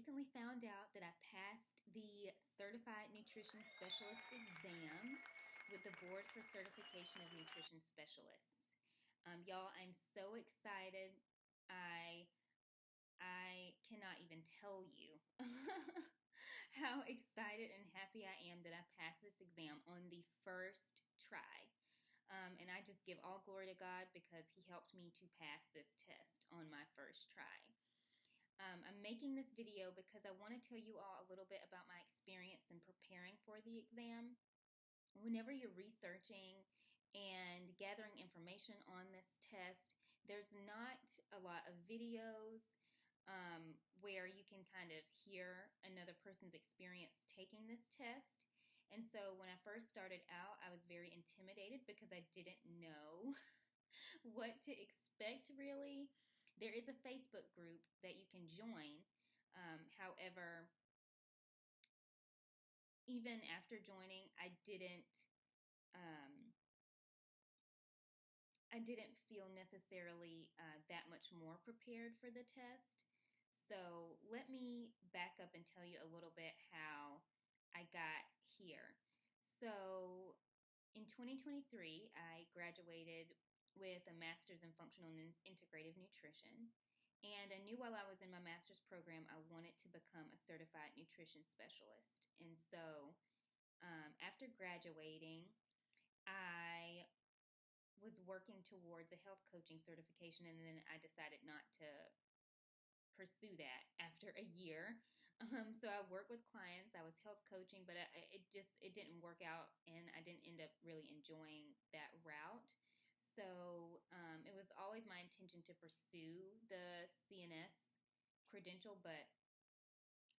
recently found out that I passed the Certified Nutrition Specialist exam with the Board for Certification of Nutrition Specialists. Y'all, I'm so excited. I cannot even tell you how excited and happy I am that I passed this exam on the first try. And I just give all glory to God because He helped me to pass this test on my first try. I'm making this video because I want to tell you all a little bit about my experience in preparing for the exam. Whenever you're researching and gathering information on this test, there's not a lot of videos where you can kind of hear another person's experience taking this test. And so when I first started out, I was very intimidated because I didn't know what to expect really. There is a Facebook group that you can join. However, even after joining, I didn't feel necessarily that much more prepared for the test. So let me back up and tell you a little bit how I got here. So in 2023, I graduated with a master's in functional and integrative nutrition. And I knew while I was in my master's program, I wanted to become a certified nutrition specialist. And so after graduating, I was working towards a health coaching certification, and then I decided not to pursue that after a year. So I worked with clients, I was health coaching, but it didn't work out, and I didn't end up really enjoying that route. So it was always my intention to pursue the CNS credential, but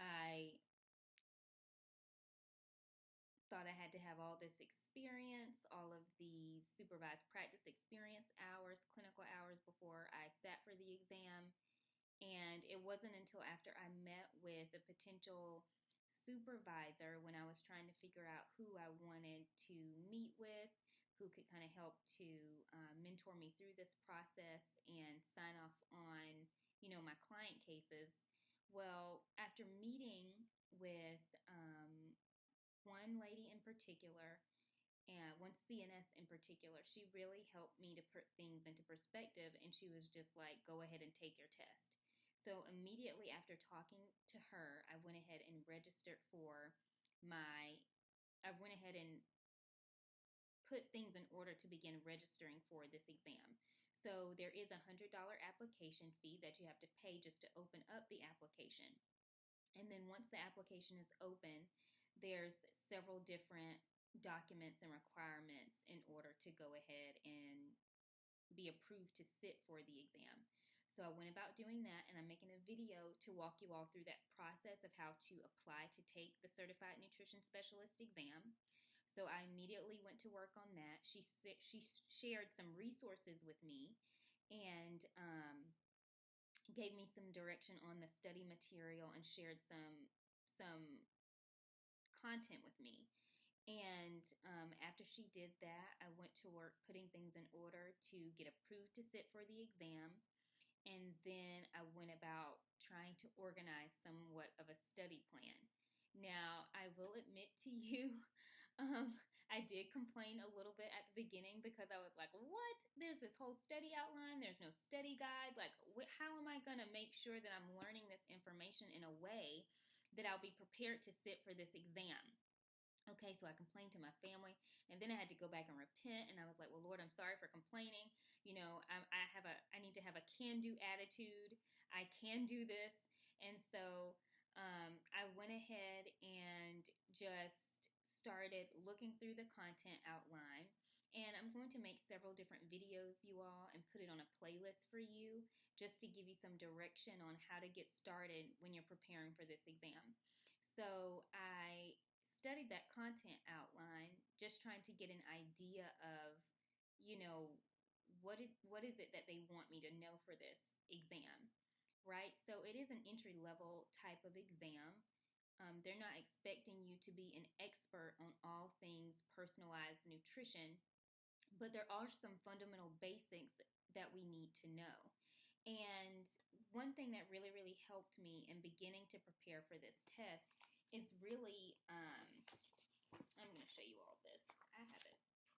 I thought I had to have all this experience, all of the supervised practice experience hours, clinical hours before I sat for the exam. And it wasn't until after I met with a potential supervisor when I was trying to figure out who I wanted to meet with, who could kind of help to mentor me through this process and sign off on, my client cases. Well, after meeting with one lady in particular, and one CNS in particular, she really helped me to put things into perspective, and she was just like, go ahead and take your test. So immediately after talking to her, I went ahead and put things in order to begin registering for this exam. So there is a $100 application fee that you have to pay just to open up the application. And then once the application is open, there's several different documents and requirements in order to go ahead and be approved to sit for the exam. So I went about doing that, and I'm making a video to walk you all through that process of how to apply to take the Certified Nutrition Specialist exam. So I immediately went to work on that. She shared some resources with me and gave me some direction on the study material and shared some content with me. And after she did that, I went to work putting things in order to get approved to sit for the exam. And then I went about trying to organize somewhat of a study plan. Now, I will admit to you, I did complain a little bit at the beginning because I was like, what? There's this whole study outline. There's no study guide. Like, how am I going to make sure that I'm learning this information in a way that I'll be prepared to sit for this exam? Okay, so I complained to my family, and then I had to go back and repent, and I was like, well, Lord, I'm sorry for complaining. I need to have a can-do attitude. I can do this. And so I went ahead and just started looking through the content outline, and I'm going to make several different videos, you all, and put it on a playlist for you just to give you some direction on how to get started when you're preparing for this exam. So I studied that content outline, just trying to get an idea of, what is it that they want me to know for this exam, right? So it is an entry-level type of exam. They're not expecting you to be an expert on all things personalized nutrition, but there are some fundamental basics that we need to know. And one thing that really, really helped me in beginning to prepare for this test is really, I'm going to show you all this. I have it print.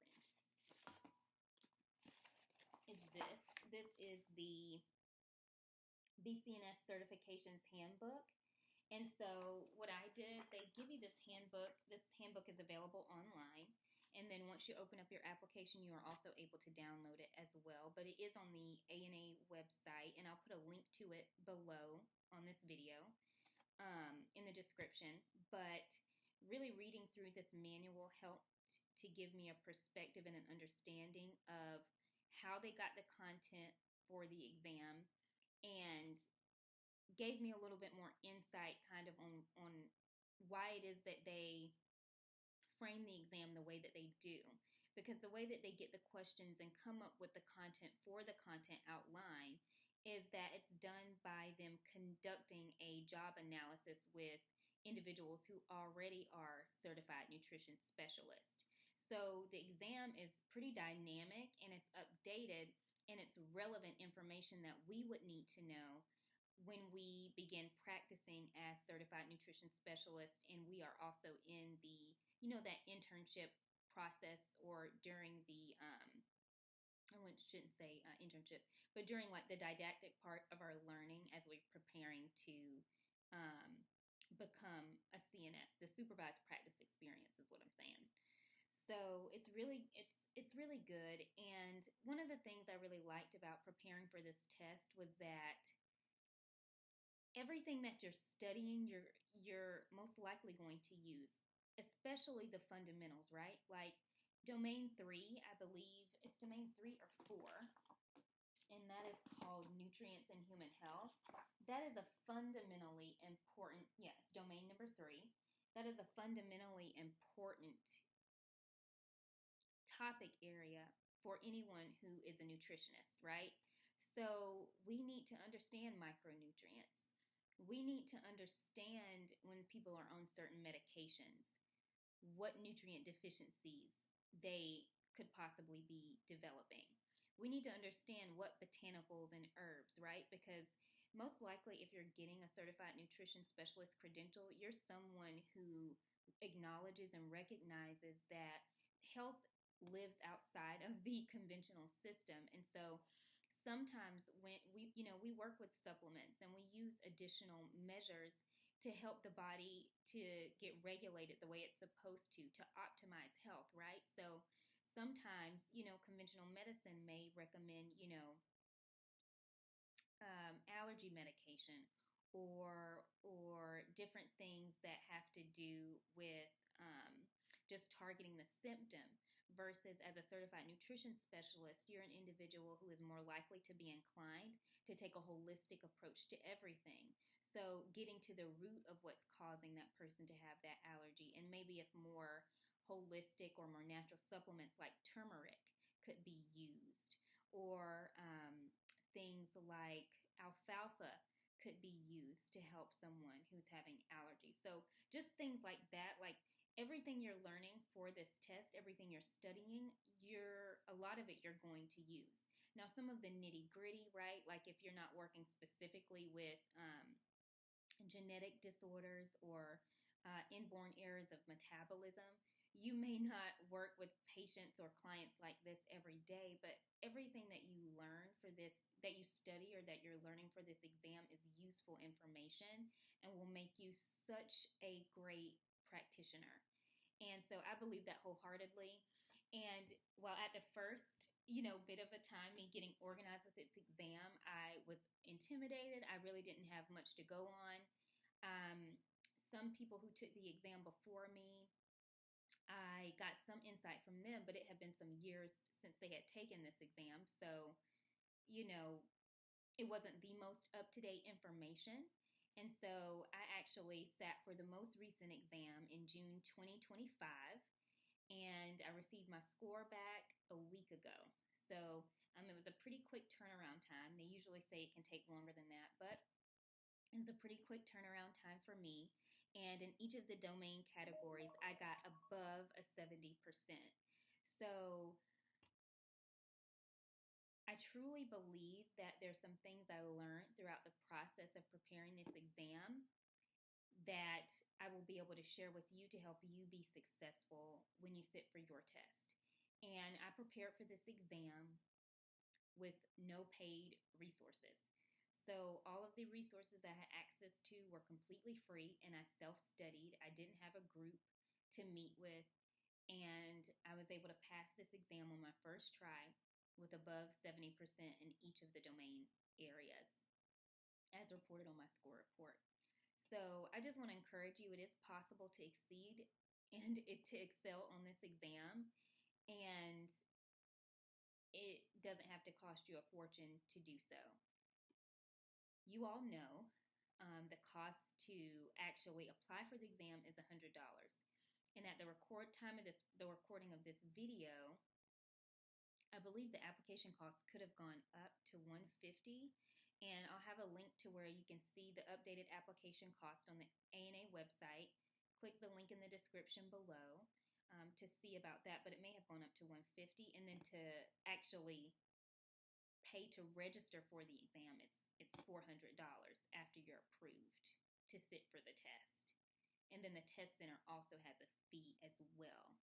Is this. This is the BCNS Certifications Handbook. And so what I did, they give you this handbook. This handbook is available online. And then once you open up your application, you are also able to download it as well. But it is on the ANA website, and I'll put a link to it below on this video in the description. But really reading through this manual helped to give me a perspective and an understanding of how they got the content for the exam, and gave me a little bit more insight kind of on why it is that they frame the exam the way that they do. Because the way that they get the questions and come up with the content for the content outline is that it's done by them conducting a job analysis with individuals who already are certified nutrition specialists. So the exam is pretty dynamic, and it's updated, and it's relevant information that we would need to know when we begin practicing as certified nutrition specialists, and we are also in the, that internship process, or during the, I shouldn't say internship, but during like the didactic part of our learning as we're preparing to become a CNS. The supervised practice experience is what I'm saying. So it's really good. And one of the things I really liked about preparing for this test was that everything that you're studying, you're most likely going to use, especially the fundamentals, right? Like domain 3, I believe it's domain 3 or 4, and that is called nutrients in human health. That is a fundamentally important, it's domain number 3. That is a fundamentally important topic area for anyone who is a nutritionist, right? So we need to understand micronutrients. We need to understand when people are on certain medications, what nutrient deficiencies they could possibly be developing. We need to understand what botanicals and herbs, right? Because most likely if you're getting a certified nutrition specialist credential, you're someone who acknowledges and recognizes that health lives outside of the conventional system. And so sometimes when we work with supplements and we use additional measures to help the body to get regulated the way it's supposed to optimize health, right? So sometimes, conventional medicine may recommend, allergy medication or different things that have to do with just targeting the symptom. Versus as a certified nutrition specialist, you're an individual who is more likely to be inclined to take a holistic approach to everything. So getting to the root of what's causing that person to have that allergy, and maybe if more holistic or more natural supplements like turmeric could be used, or things like alfalfa could be used to help someone who's having allergies. So just things like that, like everything you're learning for this test, everything you're studying, a lot of it you're going to use. Now, some of the nitty gritty, right? Like if you're not working specifically with genetic disorders or inborn errors of metabolism, you may not work with patients or clients like this every day, but everything that you learn for this, that you study or that you're learning for this exam is useful information and will make you such a great practitioner. And so I believe that wholeheartedly. And while at the first, bit of a time, me getting organized with its exam, I was intimidated. I really didn't have much to go on. Some people who took the exam before me, I got some insight from them, but it had been some years since they had taken this exam. So, it wasn't the most up-to-date information. And so I actually sat for the most recent exam in June 2025, and I received my score back a week ago. So it was a pretty quick turnaround time. They usually say it can take longer than that, but it was a pretty quick turnaround time for me. And in each of the domain categories, I got above a 70%. So I truly believe that there's some things I learned throughout the process of preparing this exam that I will be able to share with you to help you be successful when you sit for your test. And I prepared for this exam with no paid resources. So all of the resources I had access to were completely free, and I self-studied. I didn't have a group to meet with, and I was able to pass this exam on my first try with above 70% in each of the domain areas, as reported on my score report. So I just want to encourage you, it is possible to exceed and to excel on this exam, and it doesn't have to cost you a fortune to do so. You all know the cost to actually apply for the exam is $100. And at the recording of this video, I believe the application cost could have gone up to $150. And I'll have a link to where you can see the updated application cost on the ANA website. Click the link in the description below to see about that, but it may have gone up to $150. And then to actually pay to register for the exam, it's $400 after you're approved to sit for the test. And then the test center also has a fee as well,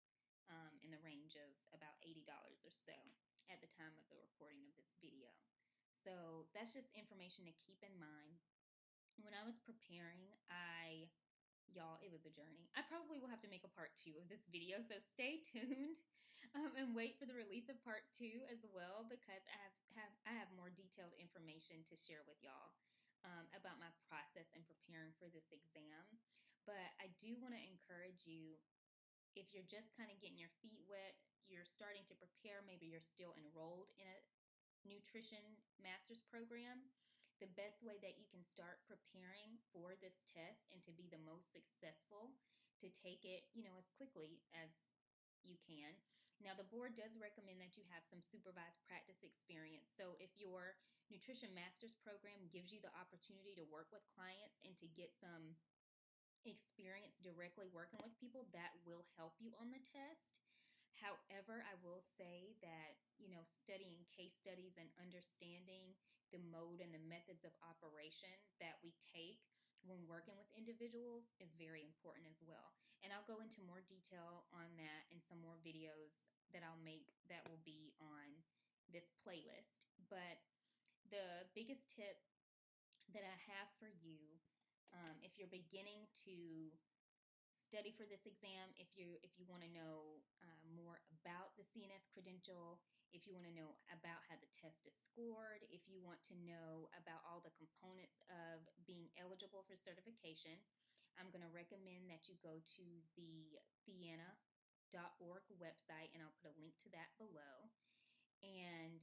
in the range of about $80 or so at the time of the recording of this video. So that's just information to keep in mind. When I was preparing, y'all, it was a journey. I probably will have to make a part 2 of this video, so stay tuned and wait for the release of part 2 as well, because I have more detailed information to share with y'all about my process in preparing for this exam. But I do want to encourage you, if you're just kind of getting your feet wet, you're starting to prepare, maybe you're still enrolled in a nutrition master's program, the best way that you can start preparing for this test and to be the most successful, to take it, as quickly as you can. Now, the board does recommend that you have some supervised practice experience. So if your nutrition master's program gives you the opportunity to work with clients and to get some experience directly working with people, that will help you on the test. However, I will say that, studying case studies and understanding the mode and the methods of operation that we take when working with individuals is very important as well. And I'll go into more detail on that in some more videos that I'll make that will be on this playlist. But the biggest tip that I have for you, if you're beginning to study for this exam, if you want to know more about the CNS credential, if you want to know about how the test is scored, if you want to know about all the components of being eligible for certification, I'm going to recommend that you go to the theana.org website, and I'll put a link to that below. And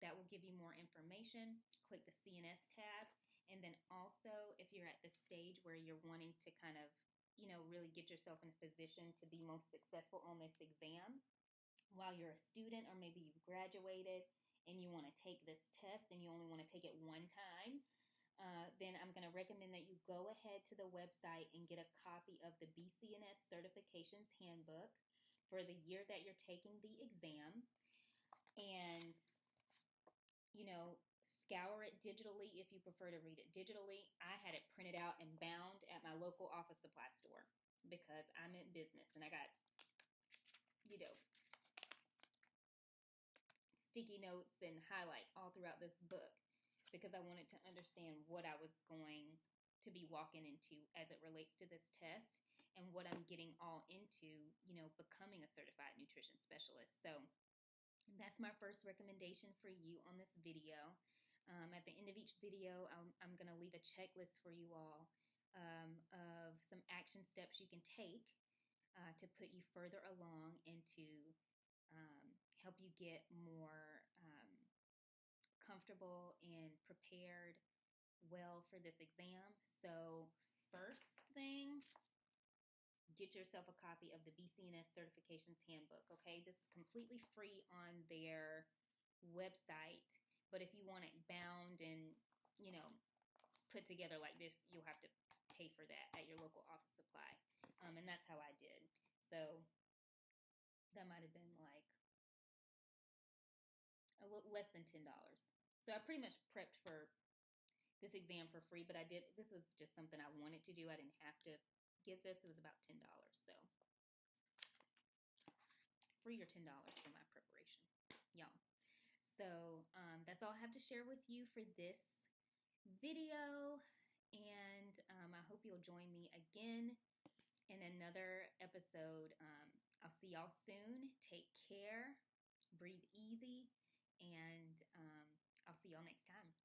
that will give you more information. Click the CNS tab. And then also, if you're at the stage where you're wanting to kind of really get yourself in a position to be most successful on this exam while you're a student, or maybe you've graduated and you want to take this test and you only want to take it one time, then I'm going to recommend that you go ahead to the website and get a copy of the BCNS Certifications Handbook for the year that you're taking the exam, and scour it digitally if you prefer to read it digitally. I had it printed out and bound at my local office supply store because I'm in business and I got, sticky notes and highlights all throughout this book because I wanted to understand what I was going to be walking into as it relates to this test and what I'm getting all into, becoming a certified nutrition specialist. So that's my first recommendation for you on this video. At the end of each video, I'm going to leave a checklist for you all of some action steps you can take to put you further along and to help you get more comfortable and prepared well for this exam. So first thing, get yourself a copy of the BCNS Certifications Handbook, okay? This is completely free on their website, but if you want it bound and, put together like this, you'll have to pay for that at your local office supply, and that's how I did. So that might have been like a less than $10. So I pretty much prepped for this exam for free, but this was just something I wanted to do. I didn't have to get this. It was about $10. So free or $10 for my preparation, y'all. So that's all I have to share with you for this video. And I hope you'll join me again in another episode. I'll see y'all soon. Take care. Breathe easy. And I'll see y'all next time.